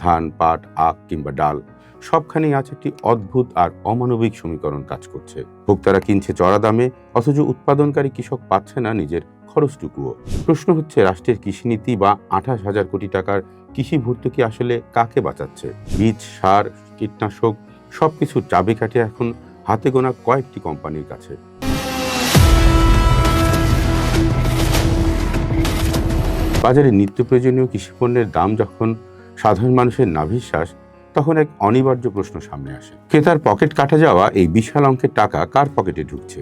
ধান, পাট, আখ কিংবা ডাল সবখানেই আজ একটি অদ্ভুত আর অমানবিক সমীকরণ কাজ করছে। ভোক্তারা কিনছে চড়া দামে, অথচ উৎপাদনকারী কৃষক পাচ্ছে না নিজের খরচটুকুও। প্রশ্ন হচ্ছে, রাষ্ট্রের কৃষিনীতি বা 28,000 কোটি টাকার কৃষি ভর্তুকি আসলে কাকে বাঁচাচ্ছে? বীজ, সার, কীটনাশক সবকিছুর চাবিকাঠি এখন হাতে গোনা কয়েকটি কোম্পানির কাছে। বাজারে নিত্য প্রয়োজনীয় কৃষিপণ্যের দাম যখন সাধারণ মানুষের নাভিশ্বাস, তখন এক অনিবার্য প্রশ্ন সামনে আসে। ক্রেতার পকেট কাটা যাওয়া এই বিশাল অঙ্কের টাকা কার পকেটে ঢুকছে?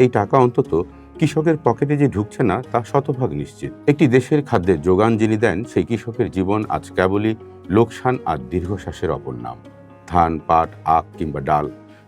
এই টাকা অন্তত কৃষকের পকেটে যে ঢুকছে না তা শতভাগ নিশ্চিত। একটি দেশের খাদ্যের যোগান যিনি দেন, সেই কৃষকের জীবন আজ কেবলই লোকসান আর দীর্ঘশ্বাসের অপর নাম। ধান, পাট, আখ কিংবা ডাল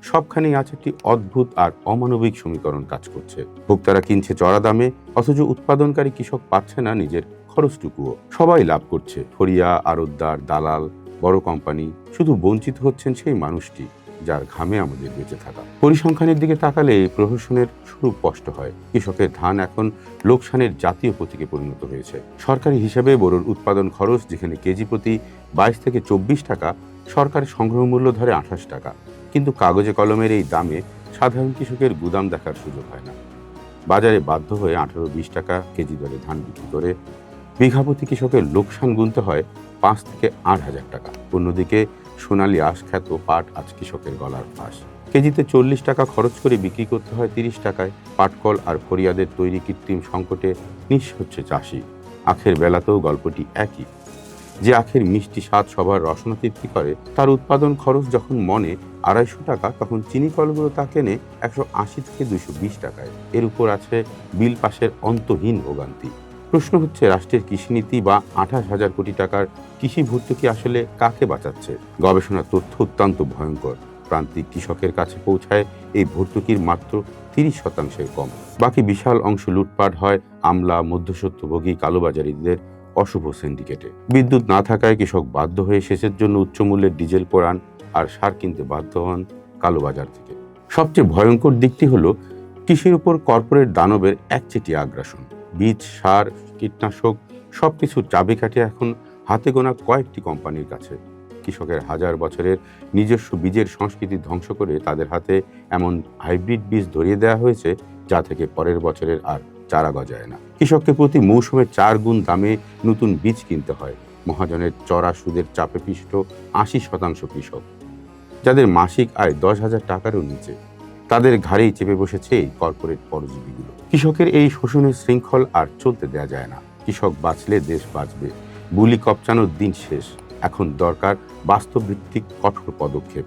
সবখানেই আজ একটি অদ্ভুত আর অমানবিক সমীকরণ কাজ করছে। ভোক্তারা কিনছে চড়া দামে, অথচ উৎপাদনকারী কৃষক পাচ্ছে না নিজের খরচটুকুও। সবাই লাভ করছে, ফরিয়া, আড়তদার, দালাল, বড় কোম্পানি। শুধু বঞ্চিত হচ্ছেন সেই মানুষটি যার ঘামে আমাদের বেঁচে থাকা। পরিসংখ্যানের দিকে তাকালে এই প্রহসনের শুরু স্পষ্ট হয়। কৃষকের ধান এখন লোকসানের জাতীয় প্রতীকে পরিণত হয়েছে। সরকারি হিসাবে বোরোর উৎপাদন খরচ যেখানে কেজি প্রতি 22 থেকে 24 টাকা, সরকারের সংগ্রহ মূল্য ধরে 28 টাকা। কিন্তু কাগজে কলমের এই দামে সাধারণ কৃষকের গুদাম দেখার সুযোগ হয় না। বাজারে বাধ্য হয়ে 18-20 টাকা কেজি দরে ধান বিক্রি করে বিঘাপতি কৃষকের লোকসান গুনতে হয় 5 থেকে 8,000 টাকা। অন্যদিকে সোনালী আঁশ খ্যাত পাট আজ কৃষকের গলার ফাঁস। কেজিতে 40 টাকা খরচ করে বিক্রি করতে হয় 30 টাকায়। পাটকল আর ফরিয়াদের তৈরি কৃত্রিম সংকটে নিঃস্ব হচ্ছে চাষি। আখের বেলাতেও গল্পটি একই। যে আখের মিষ্টি স্বাদ সবার রসনা তৃপ্তি করে, তার উৎপাদন খরচ যখন মনে 250 টাকা, তখন চিনি কলগুলো তা কেনে 180 থেকে 220 টাকায়। এর উপর আছে বিল পাশের অন্তহীন ভোগান্তি। প্রশ্ন হচ্ছে, রাষ্ট্রের কৃষিনীতি বা 28,000 কোটি টাকার কৃষি ভর্তুকি আসলে কাকে বাঁচাচ্ছে? গবেষণার তথ্য অত্যন্ত ভয়ঙ্কর। প্রান্তিক কৃষকের কাছে পৌঁছায় এই ভর্তুকির মাত্র 30% কম। বাকি বিশাল অংশ লুটপাট হয় আমলা, মধ্যস্বত্বভোগী, কালোবাজারিদের অশুভ সিন্ডিকেটে। বিদ্যুৎ না থাকায় কৃষক বাধ্য হয়ে সেচের জন্য উচ্চমূল্যের ডিজেল পোড়ান আর সার কিনতে বাধ্য হন কালোবাজার থেকে। সবচেয়ে ভয়ঙ্কর দিকটি হলো কৃষির উপর কর্পোরেট দানবের একচেটিয়া আগ্রাসন। বীজ, সার, কীটনাশক সবকিছুর চাবিকাঠি এখন হাতে গোনা কয়েকটি কোম্পানির কাছে। কৃষকের হাজার বছরের নিজস্ব বীজের সংস্কৃতি ধ্বংস করে তাদের হাতে এমন হাইব্রিড বীজ ধরিয়ে দেওয়া হয়েছে যা থেকে পরের বছরের আর চারা গজায় না। কৃষককে প্রতি মৌসুমে 4 গুণ দামে নতুন বীজ কিনতে হয়। মহাজনের চড়া সুদের চাপে পিষ্ট 80% কৃষক, যাদের মাসিক আয় 10,000 টাকারও নিচে, তাদের ঘাড়েই চেপে বসেছে এই কর্পোরেট পরজীবীগুলো। কৃষকের এই শোষণের শৃঙ্খল আর চলতে দেয়া যায় না। কৃষক বাঁচলে দেশ বাঁচবে। বুলি কপচানোর দিন শেষ। এখন দরকার বাস্তবভিত্তিক কঠোর পদক্ষেপ।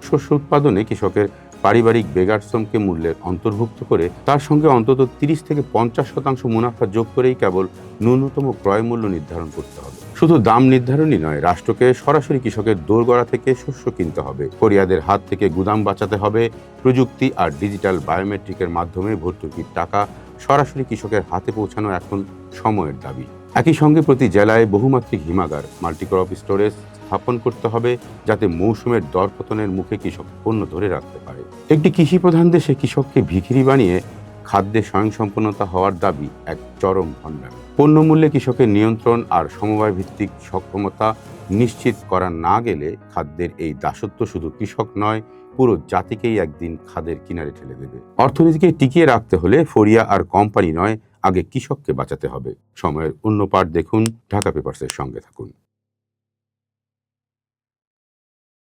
শস্য উৎপাদনে কৃষকের পারিবারিক বেগারশ্রমকে মূল্যের অন্তর্ভুক্ত করে তার সঙ্গে অন্তত 30 থেকে 50% মুনাফা যোগ করেই কেবল ন্যূনতম ক্রয় মূল্য নির্ধারণ করতে হবে। শুধু দাম নির্ধারণই নয়, রাষ্ট্রকে সরাসরি কৃষকের দোরগোড়া থেকে শস্য কিনতে হবে। ফরিয়াদের হাত থেকে গুদাম বাঁচাতে হবে। প্রযুক্তি আর ডিজিটাল বায়োমেট্রিকের মাধ্যমে ভর্তুকির টাকা সরাসরি কৃষকের হাতে পৌঁছানো এখন সময়ের দাবি। একই সঙ্গে প্রতি জেলায় বহুমাত্রিক হিমাগার, মাল্টিক্রপ স্টোরেজ স্থাপন করতে হবে, যাতে মৌসুমের দরপতনের মুখে কৃষক পণ্য ধরে রাখতে পারে। একটি কৃষিপ্রধান দেশে কৃষককে ভিখিরি বানিয়ে খাদ্যে স্বয়ংসম্পন্নতা হওয়ার দাবি এক চরম ভণ্ডামি। পণ্যমূল্যে কৃষকের নিয়ন্ত্রণ আর সমবায় ভিত্তিক সক্ষমতা নিশ্চিত করা না গেলে খাদ্যের এই দাসত্ব শুধু কৃষক নয়, পুরো জাতিকেই একদিন খাদের কিনারে ঠেলে দেবে। অর্থনীতিকে টিকিয়ে রাখতে হলে ফরিয়া আর কোম্পানি নয়, আগে কৃষককে বাঁচাতে হবে। সময়ের অন্য পাঠ দেখুন, ঢাকা পেপারসের সঙ্গে থাকুন।